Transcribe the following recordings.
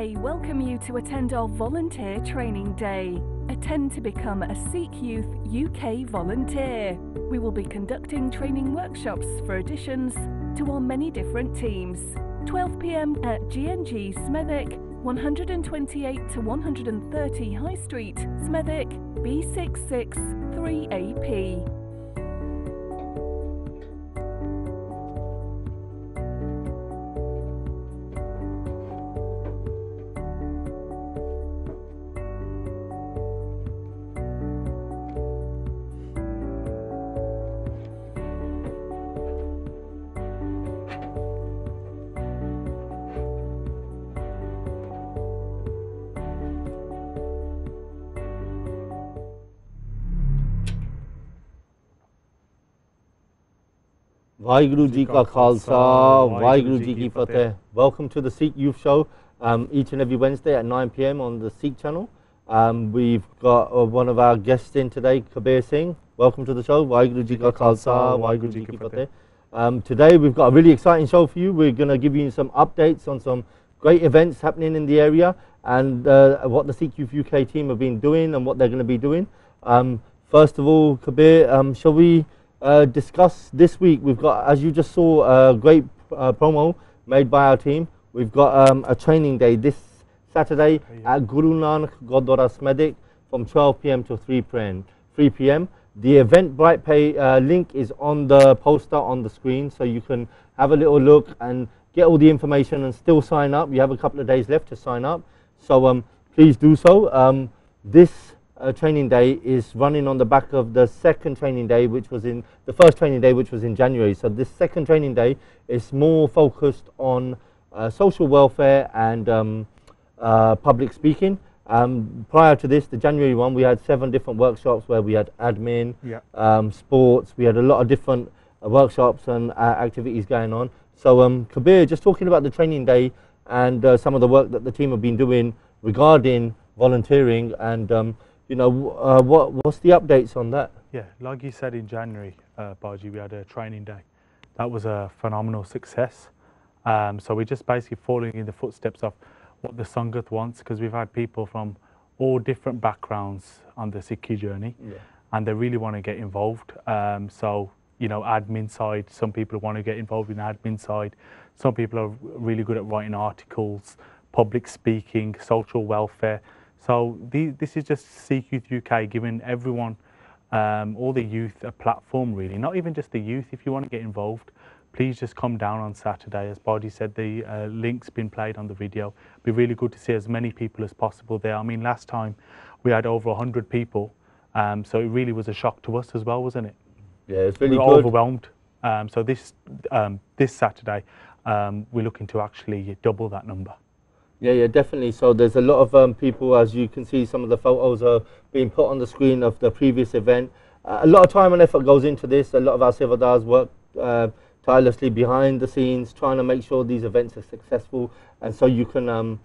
UK welcome you to attend our Volunteer Training Day. Attend to become a Sikh Youth UK volunteer. We will be conducting training workshops for additions to our many different teams. 12 p.m. at GNG Smethwick, 128 to 130 High Street, Smethwick, B663AP. Waheguru Ji Ka Khalsa, Waheguru Ji Ki Fateh. Welcome to the Sikh Youth Show, each and every Wednesday at 9 p.m. on the Sikh channel. We've got one of our guests in today, Kabir Singh. Welcome to the show. Waheguru Ji Ka Khalsa, Waheguru Ji Ki Fateh. Today we've got a really exciting show for you. We're going to give you some updates on some great events happening in the area and what the Sikh Youth UK team have been doing and what they're going to be doing. First of all, Kabir, shall we discuss this week? We've got, as you just saw, a great promo made by our team. We've got a training day this Saturday at Guru Nanak Gurdwara Smethwick from 12 p.m. to 3 p.m. The Eventbrite pay link is on the poster on the screen, so you can have a little look and get all the information and still sign up. You have a couple of days left to sign up, so please do so. This training day is running on the back of the second training day, which was in the first training day, which was in January. So this second training day is more focused on social welfare and public speaking. Prior to this, the January one, we had 7 different workshops where we had admin, sports. We had a lot of different workshops and activities going on. So Kabir, just talking about the training day and some of the work that the team have been doing regarding volunteering and you know, what's the updates on that? Yeah, like you said in January, Baji, we had a training day. That was a phenomenal success. So we're just basically following in the footsteps of what the Sangat wants, because we've had people from all different backgrounds on the Sikhi journey, and they really want to get involved. So, you know, admin side, some people want to get involved in admin side. Some people are really good at writing articles, public speaking, social welfare. So this is just Sikh Youth UK giving everyone, all the youth, a platform really. Not even just the youth. If you want to get involved, please just come down on Saturday. As Badi said, the link's been played on the video. It'd be really good to see as many people as possible there. I mean, last time we had over 100 people, so it really was a shock to us as well, wasn't it? Yeah, it's really good. We were overwhelmed. So this Saturday, we're looking to actually double that number. Yeah, definitely. So there's a lot of people, as you can see, some of the photos are being put on the screen of the previous event. A lot of time and effort goes into this. A lot of our sevadars work tirelessly behind the scenes, trying to make sure these events are successful, and so you can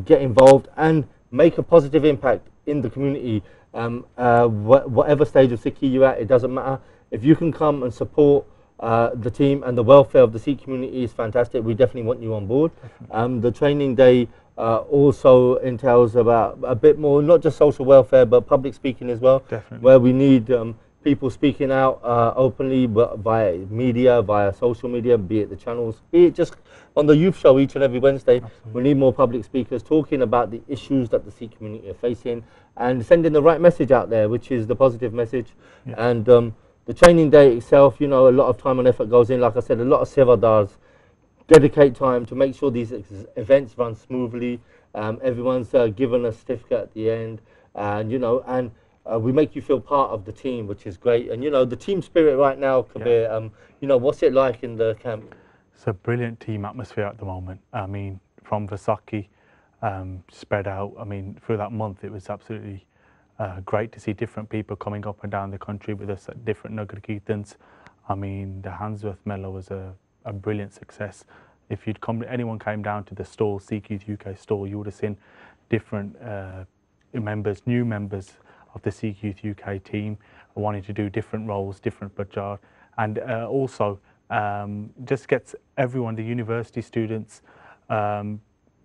get involved and make a positive impact in the community. Whatever stage of Sikhi you're at, it doesn't matter. If you can come and support the team and the welfare of the Sikh community is fantastic. We definitely want you on board. The training day also entails about a bit more, not just social welfare, but public speaking as well. Definitely. Where we need people speaking out openly, but via media, via social media, be it the channels, be it just on the youth show each and every Wednesday. Absolutely. We need more public speakers talking about the issues that the Sikh community are facing and sending the right message out there, which is the positive message. And the training day itself, you know, a lot of time and effort goes in. Like I said, a lot of sevadars dedicate time to make sure these events run smoothly. Everyone's given a certificate at the end, and you know, and we make you feel part of the team, which is great. And you know, the team spirit right now, Kabir, you know, what's it like in the camp? It's a brilliant team atmosphere at the moment. I mean, from Vaisakhi spread out, I mean, through that month, it was absolutely great to see different people coming up and down the country with us at different Nagar Kirtans. I mean, the Handsworth Mela was a brilliant success. If anyone came down to the stall, Sikh Youth UK stall, you would have seen different members, new members of the Sikh Youth UK team wanting to do different roles, different bajar, and also just gets everyone, the university students,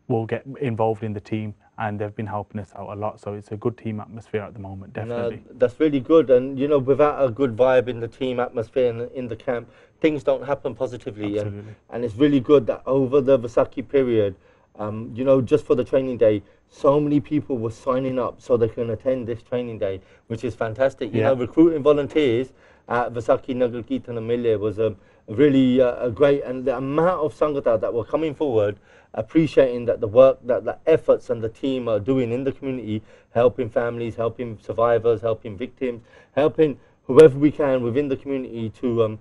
will get involved in the team, and they've been helping us out a lot. So it's a good team atmosphere at the moment, definitely. No, that's really good. And you know, without a good vibe in the team atmosphere in the camp, things don't happen positively. Absolutely. And it's really good that over the Vaisakhi period, you know, just for the training day, so many people were signing up so they can attend this training day, which is fantastic. You know, recruiting volunteers at Vaisakhi Nagar Kirtan Mille was really great, and the amount of Sangata that were coming forward, appreciating that the work, that the efforts and the team are doing in the community, helping families, helping survivors, helping victims, helping whoever we can within the community to,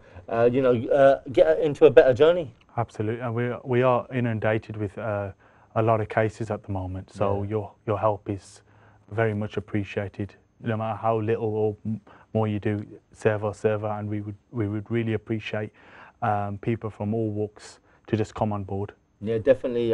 you know, get into a better journey. Absolutely, and we are inundated with a lot of cases at the moment. So your help is very much appreciated. No matter how little or more you do, serve, and we would really appreciate people from all walks to just come on board. Yeah, definitely.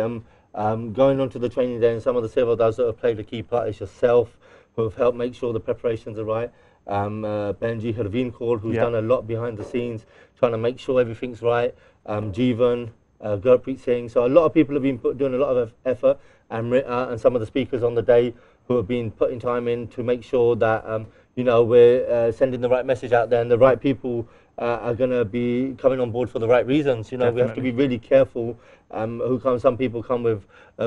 Going on to the training day, and some of the sevadars that have played a key part is yourself, who have helped make sure the preparations are right. Benji Harveen Kaur, who's done a lot behind the scenes, trying to make sure everything's right. Jeevan, Gurpreet Singh. So a lot of people have been doing a lot of effort, and some of the speakers on the day who have been putting time in to make sure that you know, we're sending the right message out there, and the right people are going to be coming on board for the right reasons. You know, we have to be really careful who come. Some people come with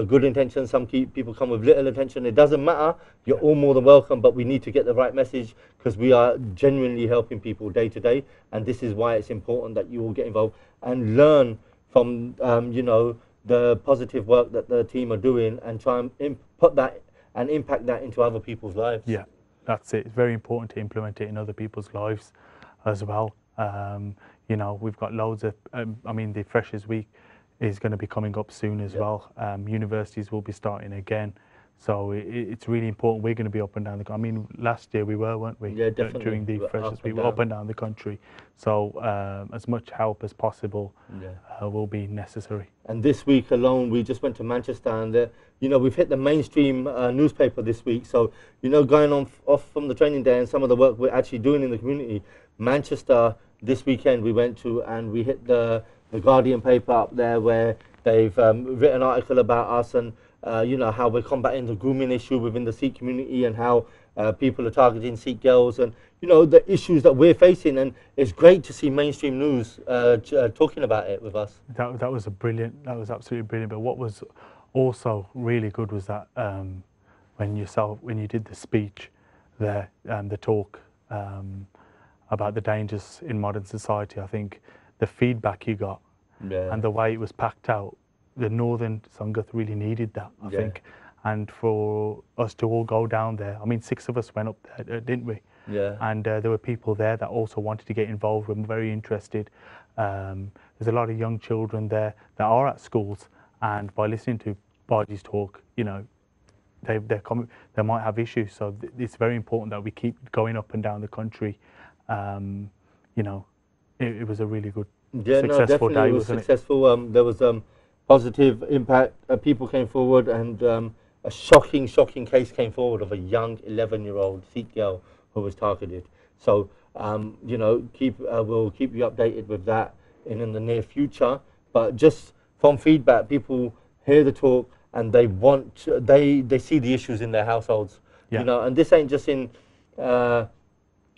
good intentions, some people come with little intention. It doesn't matter. You're all more than welcome, but we need to get the right message, because we are genuinely helping people day to day, and this is why it's important that you all get involved and learn from you know, the positive work that the team are doing, and try and put that and impact that into other people's lives. Yeah, that's it. It's very important to implement it in other people's lives as well. You know, we've got loads of, I mean, the Freshers Week is going to be coming up soon as well. Universities will be starting again. So it's really important. We're going to be up and down the. I mean, last year we were, weren't we? Yeah, definitely. During the Freshers Week, we were up and down the country. So as much help as possible will be necessary. And this week alone, we just went to Manchester, and you know, we've hit the mainstream newspaper this week. So you know, going off from the training day and some of the work we're actually doing in the community, Manchester this weekend we went to, and we hit the Guardian paper up there, where they've written an article about us, and you know, how we're combating the grooming issue within the Sikh community, and how people are targeting Sikh girls, and you know, the issues that we're facing. And it's great to see mainstream news talking about it with us. That was absolutely brilliant. But what was also really good was that when you did the speech there, the talk about the dangers in modern society, I think the feedback you got and the way it was packed out, the Northern Sangat really needed that, I think. And for us to all go down there, I mean, 6 of us went up there, didn't we? Yeah. And there were people there that also wanted to get involved, were very interested. There's a lot of young children there that are at schools, and by listening to Baji's talk, you know, they might have issues. So it's very important that we keep going up and down the country. You know, it was a really good, successful day, it was successful. There was positive impact. People came forward, and a shocking case came forward of a young 11-year-old Sikh girl who was targeted. So, you know, we'll keep you updated with that in the near future. But just from feedback, people hear the talk, and they they see the issues in their households. You know, and this ain't just in 1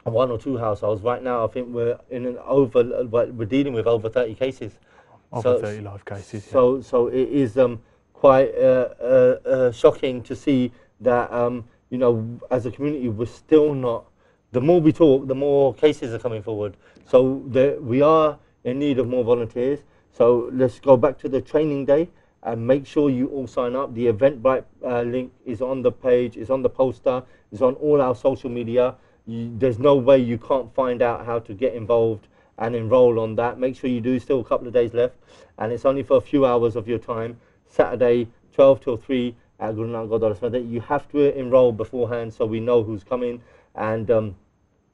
or 2 households. Right now, I think we're we're dealing with over 30 cases. Over 30 live cases. So it is quite shocking to see that you know, as a community, we're still not. The more we talk, the more cases are coming forward. So we are in need of more volunteers. So let's go back to the training day and make sure you all sign up. The Eventbrite link is on the page, is on the poster, is on all our social media. There's no way you can't find out how to get involved and enroll on that. Make sure you do. Still a couple of days left, and it's only for a few hours of your time. Saturday, 12 till 3 at Guru Nanak Gurdwara Smethwick. You have to enroll beforehand so we know who's coming, and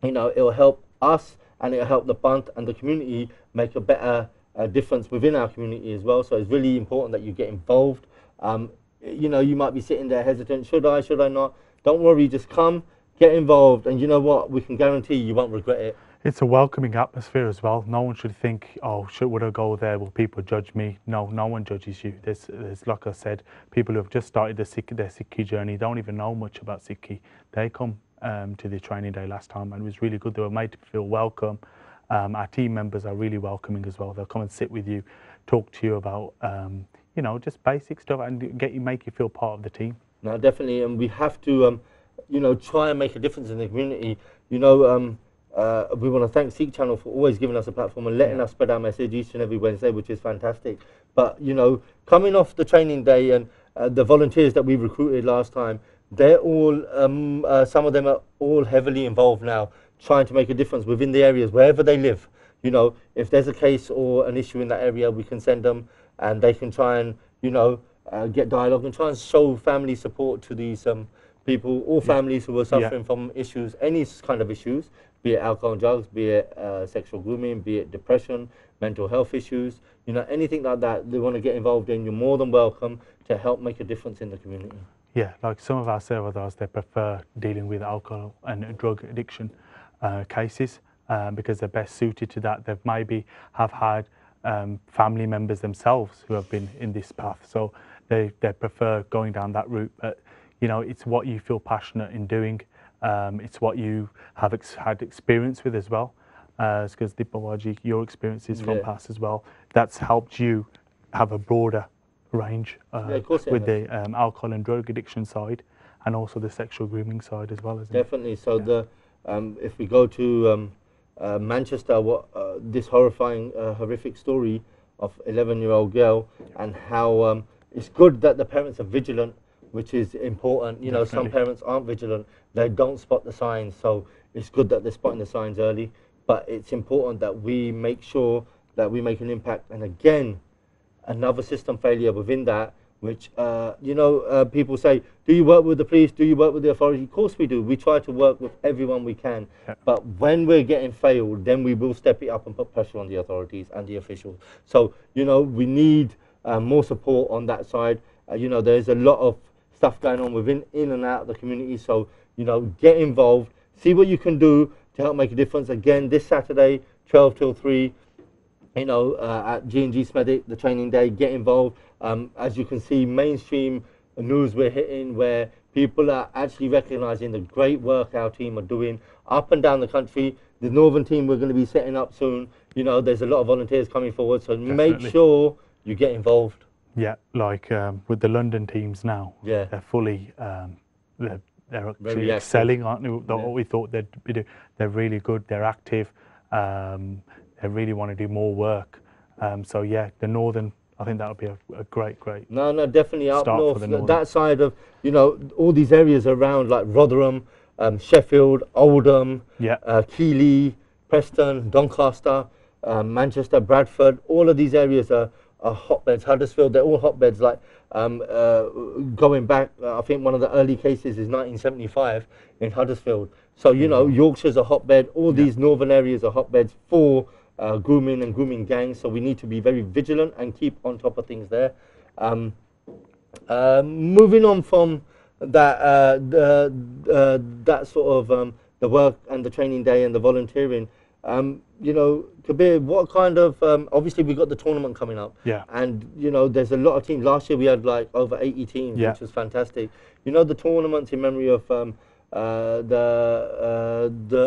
you know, it'll help us, and it'll help the Panth and the community make a better difference within our community as well. So it's really important that you get involved. You know, you might be sitting there hesitant, should I not? Don't worry, just come, get involved, and you know what, we can guarantee you won't regret it. It's a welcoming atmosphere as well. No one should think, oh, would I go there? Will people judge me? No, no one judges you. There's like I said, people who have just started their Sikhi journey, don't even know much about Sikhi. They come to the training day last time, and it was really good. They were made to feel welcome. Our team members are really welcoming as well. They'll come and sit with you, talk to you about, you know, just basic stuff, and make you feel part of the team. No, definitely, and we have to, you know, try and make a difference in the community. You know, we want to thank Sikh Channel for always giving us a platform and letting us spread our message each and every Wednesday, which is fantastic. But, you know, coming off the training day and the volunteers that we recruited last time, they're all, some of them are all heavily involved now, trying to make a difference within the areas, wherever they live. You know, if there's a case or an issue in that area, we can send them and they can try and, you know, get dialogue and try and show family support to these people or families who are suffering from issues, any kind of issues, be it alcohol and drugs, be it sexual grooming, be it depression, mental health issues, you know, anything like that they want to get involved in, you're more than welcome to help make a difference in the community. Yeah, like some of our sevadars, they prefer dealing with alcohol and drug addiction cases because they're best suited to that. They've maybe have had family members themselves who have been in this path, so they prefer going down that route. But you know, it's what you feel passionate in doing. It's what you have had experience with as well, because Dipawaji, your experiences from past as well, that's helped you have a broader range with the alcohol and drug addiction side, and also the sexual grooming side as well, isn't it? Definitely. So the if we go to Manchester, this horrifying, horrific story of 11-year-old girl, and how it's good that the parents are vigilant, which is important. You know, some parents aren't vigilant; they don't spot the signs. So it's good that they're spotting the signs early. But it's important that we make sure that we make an impact. And again, another system failure within that, which you know, people say, do you work with the police? Do you work with the authority? Of course we do. We try to work with everyone we can. But when we're getting failed, then we will step it up and put pressure on the authorities and the officials. So, you know, we need more support on that side. You know, there's a lot of stuff going on in and out of the community. So, you know, get involved, see what you can do to help make a difference. Again, this Saturday, 12 till 3, you know, at GNG Smethwick, the training day, get involved. As you can see, mainstream news we're hitting, where people are actually recognising the great work our team are doing up and down the country. The northern team we're going to be setting up soon. You know, there's a lot of volunteers coming forward, so make sure you get involved. Yeah, like with the London teams now, they're fully, they're actually excelling, aren't they? What we thought they'd be. They're really good, they're active, they really want to do more work. So yeah, the Northern, I think that'll be a great. No, definitely up north, that side of, you know, all these areas around like Rotherham, Sheffield, Oldham, Keighley, Preston, Doncaster, Manchester, Bradford, all of these areas are hotbeds. Huddersfield, they're all hotbeds. Like going back, I think one of the early cases is 1975 in Huddersfield. So, you know, Yorkshire's a hotbed. All these northern areas are hotbeds for grooming and grooming gangs. So we need to be very vigilant and keep on top of things there. Moving on from that, that sort of the work and the training day and the volunteering. You know, Kabir, what kind of, obviously we've got the tournament coming up. And, you know, there's a lot of teams. Last year we had like over 80 teams, which was fantastic. You know, the tournaments in memory of the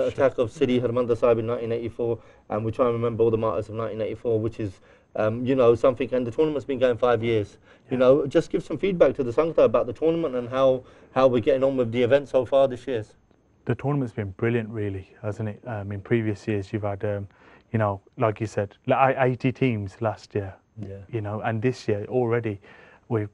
attack of Sidi Harmandir Sahib in 1984, and we try and remember all the martyrs of 1984, which is, you know, something, and the tournament's been going 5 years. You know, just give some feedback to the Sangha about the tournament and how we're getting on with the event so far this year. The tournament's been brilliant, really, hasn't it? In previous years, you've had, you know, like you said, 80 teams last year. You know, and this year already, we're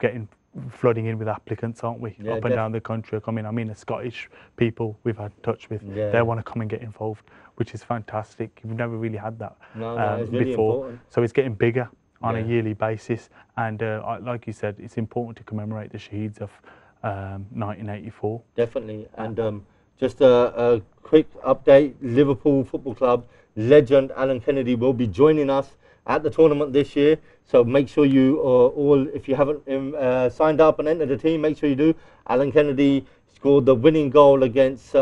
flooding in with applicants, aren't we? Up and down the country coming. I mean, the Scottish people we've had touch with, they want to come and get involved, which is fantastic. We've never really had that it's really before. Important. So it's getting bigger on a yearly basis, and like you said, it's important to commemorate the shaheeds of 1984. Definitely, and just a quick update, Liverpool Football Club legend Alan Kennedy will be joining us at the tournament this year. So make sure you all, if you haven't signed up and entered the team, make sure you do. Alan Kennedy scored the winning goal against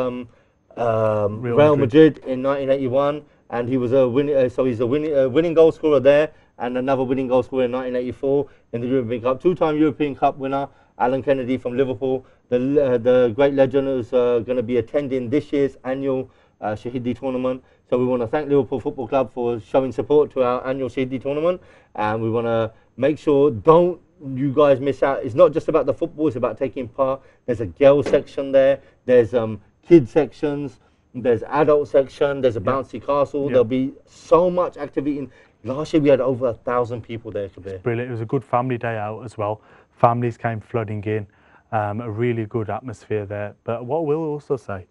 Real Madrid in 1981, and he was a winning goal scorer there, and another winning goal scorer in 1984 in the European Cup. Two-time European Cup winner, Alan Kennedy from Liverpool, the great legend who's going to be attending this year's annual Shahidi tournament. So we want to thank Liverpool Football Club for showing support to our annual Shahidi tournament, and we want to make sure don't you guys miss out. It's not just about the football, it's about taking part. There's a girls section there, there's kids sections, there's adult section, there's a bouncy castle. There'll be so much activity. Last year we had over 1,000 people there, Kabir. It's brilliant. It was a good family day out as well. Families came flooding in, a really good atmosphere there. But what we'll also say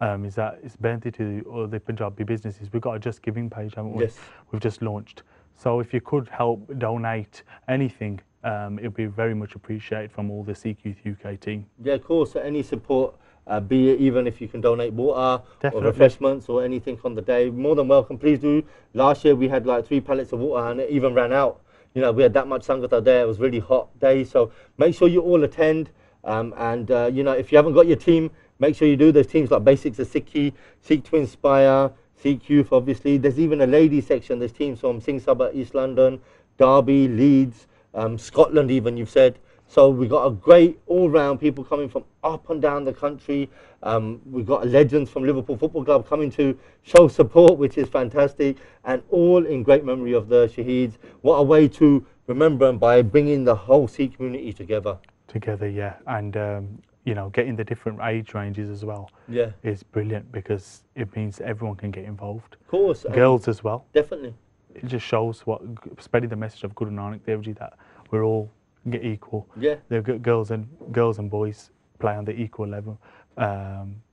is that it's benefit to all the Punjabi businesses. We've got a Just Giving page, haven't we? Yes. We've just launched. So if you could help donate anything, it would be very much appreciated from all the Sikh Youth UK team. Yeah, of course. So any support, be it even if you can donate water or refreshments or anything on the day, more than welcome. Please do. Last year we had like 3 pallets of water and it even ran out. You know, we had that much Sangat there. It was a really hot day. So make sure you all attend. You know, if you haven't got your team, make sure you do. There's teams like Basics of Sikhi, Seek to Inspire, Sikh Youth, obviously. There's even a ladies section. There's teams from Singh Sabha, East London, Derby, Leeds, Scotland even, you've said. So we've got a great all-round people coming from up and down the country. We've got legends from Liverpool Football Club coming to show support, which is fantastic, and all in great memory of the Shaheeds. What a way to remember them by bringing the whole Sikh community together. Yeah, and you know, getting the different age ranges as well is brilliant because it means everyone can get involved. Of course. Girls as well. Definitely. It just shows spreading the message of Guru Nanak Dev Ji that we're all get equal. Yeah. The girls and boys play on the equal level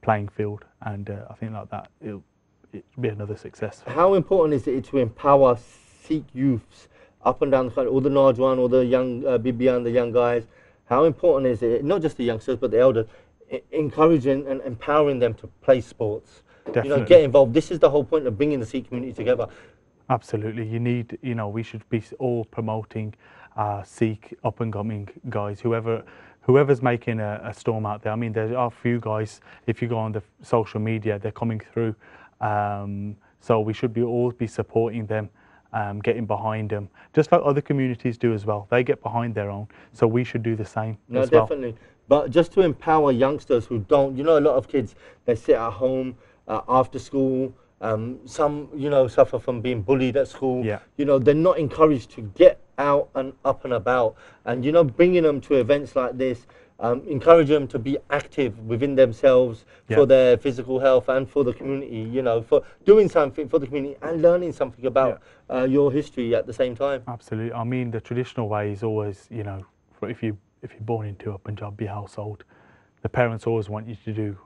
playing field, and I think like that it'll be another success. How important is it to empower Sikh youths up and down the country, all the Najwan, all the young Bibian, the young guys? How important is it, not just the youngsters but the elders, encouraging and empowering them to play sports? Definitely. You know, get involved. This is the whole point of bringing the Sikh community together. Absolutely. You need, you know, we should be all promoting Sikh up and coming guys, whoever's making a storm out there. I mean, there are a few guys, if you go on the social media, they're coming through. So we should all be supporting them, getting behind them, just like other communities do as well. They get behind their own, so we should do the same as well. Definitely. But just to empower youngsters who don't, you know, a lot of kids, they sit at home after school. Some, you know, suffer from being bullied at school. Yeah. You know, they're not encouraged to get out and up and about. And, you know, bringing them to events like this, encourage them to be active within themselves for their physical health and for the community, you know, for doing something for the community and learning something about your history at the same time. Absolutely. I mean, the traditional way is always, you know, if you're born into a Punjabi household, the parents always want you to do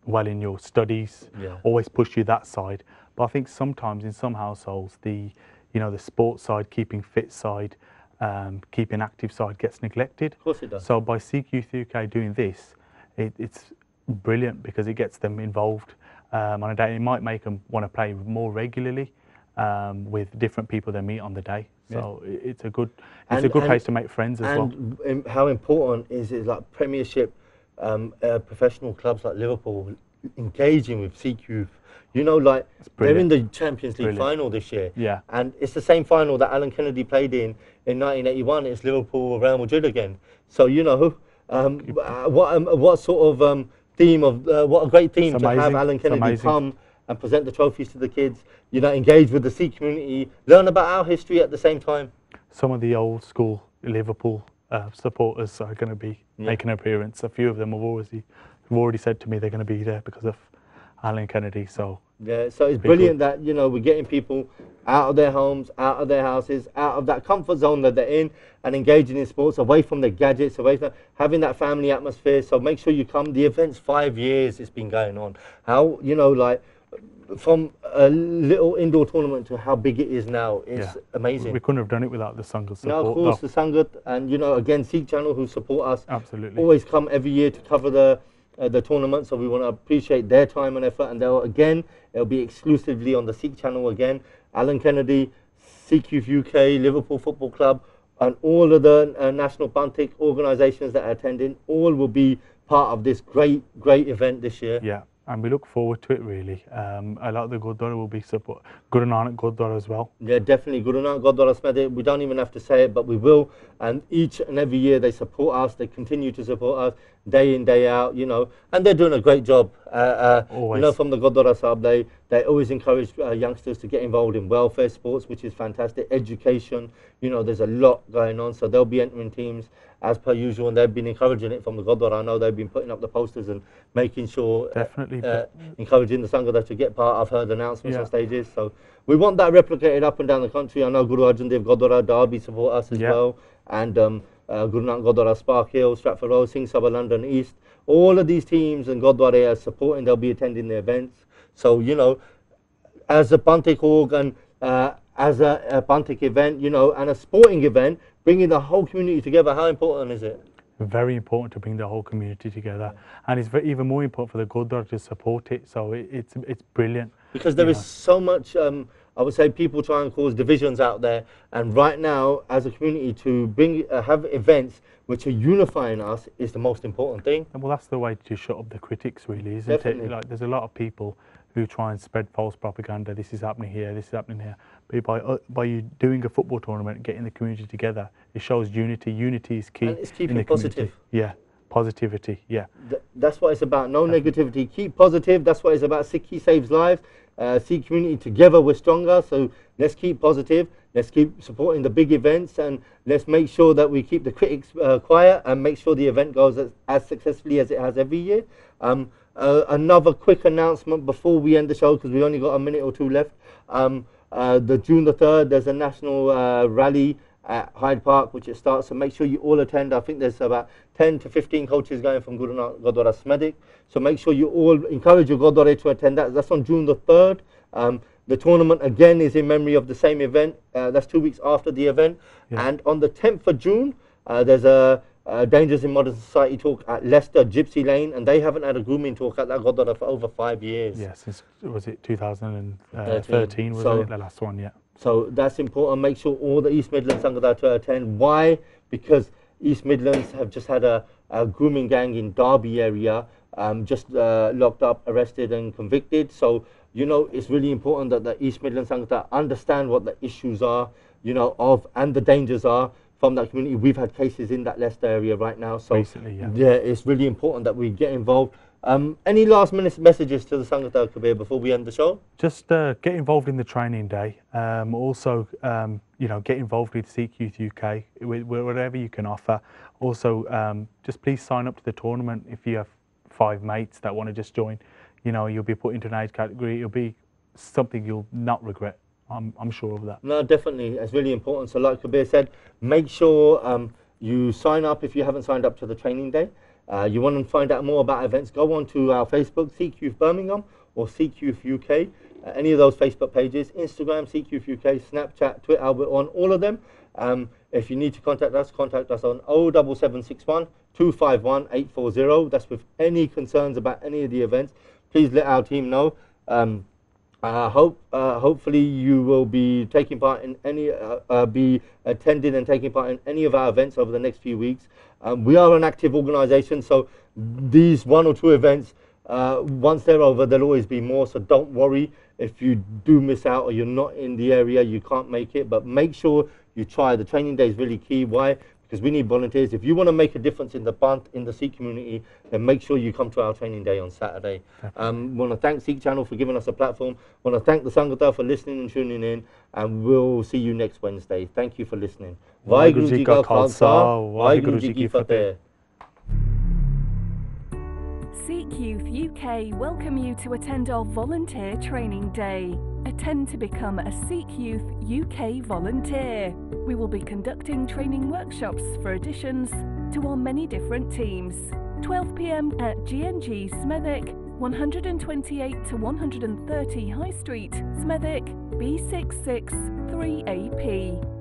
well in your studies, always push you that side. But I think sometimes in some households, the sports side, keeping fit side, keeping active side gets neglected. Of course it does. So by Sikh Youth UK doing this, it's brilliant because it gets them involved on a day. It might make them want to play more regularly with different people they meet on the day. So it's a good place to make friends as well. And how important is it, like Premiership professional clubs like Liverpool engaging with Sikh youth? You know, like they're in the Champions League final this year. Yeah. And it's the same final that Alan Kennedy played in 1981. It's Liverpool, Real Madrid again. So, you know, what sort of theme of, what a great theme to have Alan Kennedy come and present the trophies to the kids, you know, engage with the Sikh community, learn about our history at the same time. Some of the old school Liverpool supporters are going to be making an appearance. A few of them have already said to me they're going to be there because of Alan Kennedy. So yeah, so it's brilliant that, you know, we're getting people out of their homes, out of their houses, out of that comfort zone that they're in, and engaging in sports, away from their gadgets, away from having that family atmosphere. So make sure you come. The event's 5 years it's been going on. How, you know, like from a little indoor tournament to how big it is now, it's amazing. We couldn't have done it without the Sangat support. No, of course, the Sangat, and, you know, again, Sikh Channel, who support us, absolutely, always come every year to cover the tournament. So we want to appreciate their time and effort. And it'll be exclusively on the Sikh Channel again. Alan Kennedy, Sikh Youth UK, Liverpool Football Club, and all of the national Bantik organisations that are attending, all will be part of this great event this year. Yeah. and we look forward to it really. A lot of the Gurdwara will be support Guru Nanak Gurdwara as well. Yeah, definitely. Guru Nanak Gurdwara Smethwick, we don't even have to say it, but we will. And each and every year they support us, they continue to support us day in, day out, you know, and they're doing a great job. You know, from the Gurdwara Sahib, they always encourage youngsters to get involved in welfare sports, which is fantastic. Education, you know, there's a lot going on, so they'll be entering teams as per usual, and they've been encouraging it from the Gurdwara. I know they've been putting up the posters and making sure, definitely, encouraging the Sanghada to get part. I've heard announcements on stages, so we want that replicated up and down the country. I know Guru Arjan Dev Gurdwara, Derby support us as well, and Guru Nanak Gurdwara, Spark Hill, Stratford Road, Singh Sabha, London East. All of these teams and Gurdwara are supporting. They'll be attending the events. So, you know, as a Panthik org and as a Panthik event, you know, and a sporting event, bringing the whole community together, how important is it? Very important to bring the whole community together, and it's even more important for the Gurdwara to support it. So it's brilliant. Because there is so much, I would say, people try and cause divisions out there, and right now, as a community, to bring have events which are unifying us is the most important thing. And well, that's the way to shut up the critics, really, isn't it? Like, there's a lot of people who try and spread false propaganda. This is happening here, this is happening here. But by you doing a football tournament, getting the community together, it shows unity. Unity is key. And it's keeping positive. Yeah, positivity. Yeah. That's what it's about. No negativity. Keep positive. That's what it's about. Sikhi saves lives. Sikh community together, we're stronger. So let's keep positive. Let's keep supporting the big events, and let's make sure that we keep the critics quiet and make sure the event goes as successfully as it has every year. Another quick announcement before we end the show, because we only got a minute or two left. The June the 3rd, there's a national rally at Hyde Park, which it starts, so make sure you all attend. I think there's about 10 to 15 coaches going from Guru Nanak Gurdwara Smethwick, so make sure you all encourage your Gurdwara to attend that. That's on June the 3rd. The tournament again is in memory of the same event. That's 2 weeks after the event. And on the 10th of June, there's a Dangers in Modern Society talk at Leicester Gypsy Lane, and they haven't had a grooming talk at that Gurdwara for over 5 years. Yeah, since, was it 2013 was it, the last one? Yeah. So that's important. Make sure all the East Midlands Sanghada to attend. Why? Because East Midlands have just had a grooming gang in Derby area, just locked up, arrested and convicted. So, you know, it's really important that the East Midlands Sanghada understand what the issues are, you know, and the dangers are from that community. We've had cases in that Leicester area right now. So recently, yeah, it's really important that we get involved. Any last minute messages to the Sanghada, Kabir, before we end the show? Just get involved in the training day. Also, you know, get involved with Sikh Youth UK, whatever you can offer. Also, just please sign up to the tournament if you have 5 mates that want to just join. You know, you'll be put into an age category. It'll be something you'll not regret. I'm sure of that. No, definitely. It's really important. So like Kabir said, make sure you sign up if you haven't signed up to the training day. You want to find out more about events, go on to our Facebook, Sikh Youth Birmingham or Sikh Youth UK, any of those Facebook pages, Instagram, Sikh Youth UK, Snapchat, Twitter, we're on all of them. If you need to contact us on 07761 251 840. That's with any concerns about any of the events. Please let our team know. Hopefully you will be taking part in any, be attending and taking part in any of our events over the next few weeks. We are an active organisation, so these 1 or 2 events, once they're over, there'll always be more. So don't worry if you do miss out or you're not in the area, you can't make it. But make sure you try. The training day is really key. Why? Because we need volunteers. If you want to make a difference in the Pant, in the Sikh community, then make sure you come to our training day on Saturday. Want to thank Sikh Channel for giving us a platform. Want to thank the Sanghada for listening and tuning in. And we'll see you next Wednesday. Thank you for listening. Vaheguru Ji Ka Khalsa, Vaheguru Ji Ki Fateh. Sikh Youth UK welcome you to attend our volunteer training day. Attend to become a Sikh Youth UK volunteer. We will be conducting training workshops for additions to our many different teams. 12 p.m. at GNG Smethwick, 128 to 130 High Street, Smethwick, B66 3AP.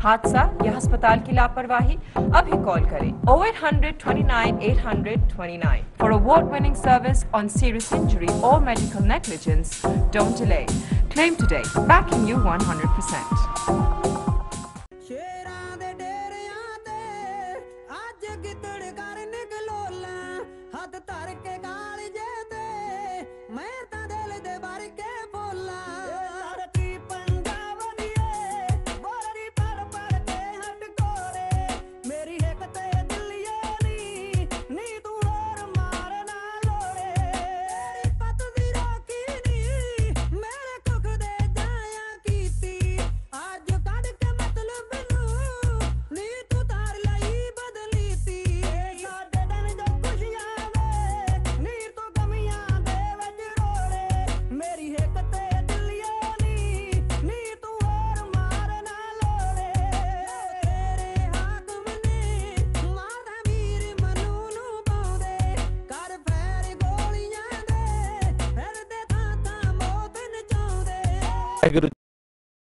हादसा या अस्पताल की लापरवाही, अभी call करें 0800 29 800 29 for award-winning service on serious injury or medical negligence. Don't delay. Claim today, backing you 100%. Waheguru